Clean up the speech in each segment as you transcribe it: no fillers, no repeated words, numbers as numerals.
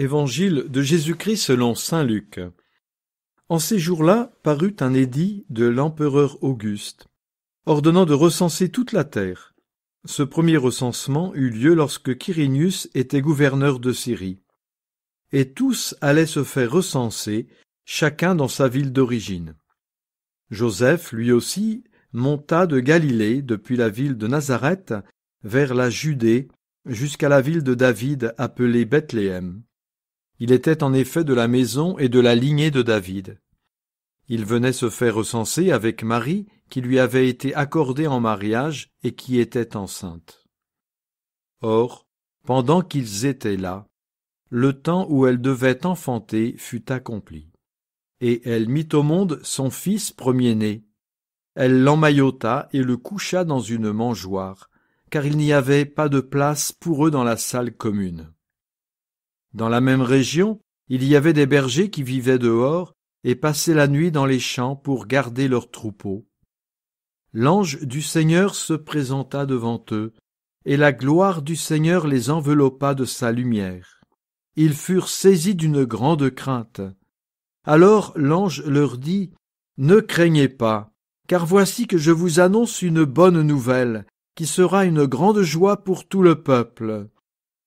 Évangile de Jésus-Christ selon saint Luc. En ces jours-là parut un édit de l'empereur Auguste, ordonnant de recenser toute la terre. Ce premier recensement eut lieu lorsque Quirinius était gouverneur de Syrie. Et tous allaient se faire recenser, chacun dans sa ville d'origine. Joseph, lui aussi, monta de Galilée, depuis la ville de Nazareth, vers la Judée, jusqu'à la ville de David appelée Bethléem. Il était en effet de la maison et de la lignée de David. Il venait se faire recenser avec Marie, qui lui avait été accordée en mariage et qui était enceinte. Or, pendant qu'ils étaient là, le temps où elle devait enfanter fut accompli. Et elle mit au monde son fils premier-né. Elle l'emmaillota et le coucha dans une mangeoire, car il n'y avait pas de place pour eux dans la salle commune. Dans la même région, il y avait des bergers qui vivaient dehors et passaient la nuit dans les champs pour garder leurs troupeaux. L'ange du Seigneur se présenta devant eux, et la gloire du Seigneur les enveloppa de sa lumière. Ils furent saisis d'une grande crainte. Alors l'ange leur dit : « Ne craignez pas, car voici que je vous annonce une bonne nouvelle, qui sera une grande joie pour tout le peuple.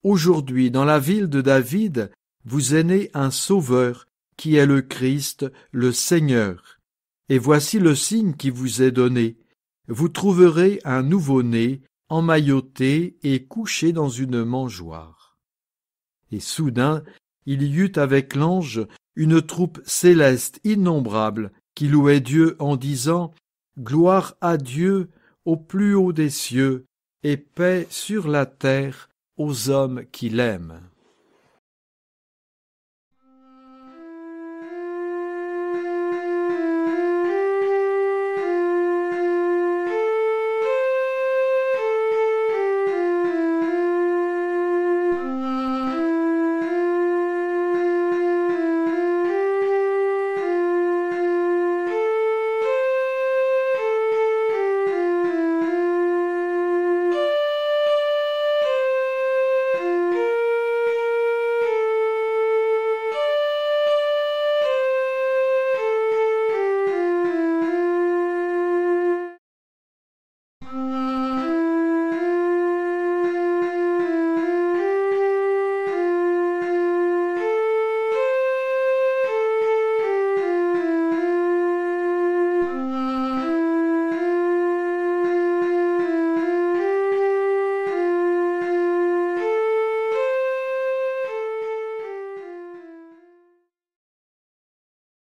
Aujourd'hui, dans la ville de David, vous est né un Sauveur, qui est le Christ, le Seigneur. Et voici le signe qui vous est donné. Vous trouverez un nouveau-né, emmailloté et couché dans une mangeoire. » Et soudain, il y eut avec l'ange une troupe céleste innombrable qui louait Dieu en disant : « Gloire à Dieu au plus haut des cieux, et paix sur la terre aux hommes qui l'aiment. »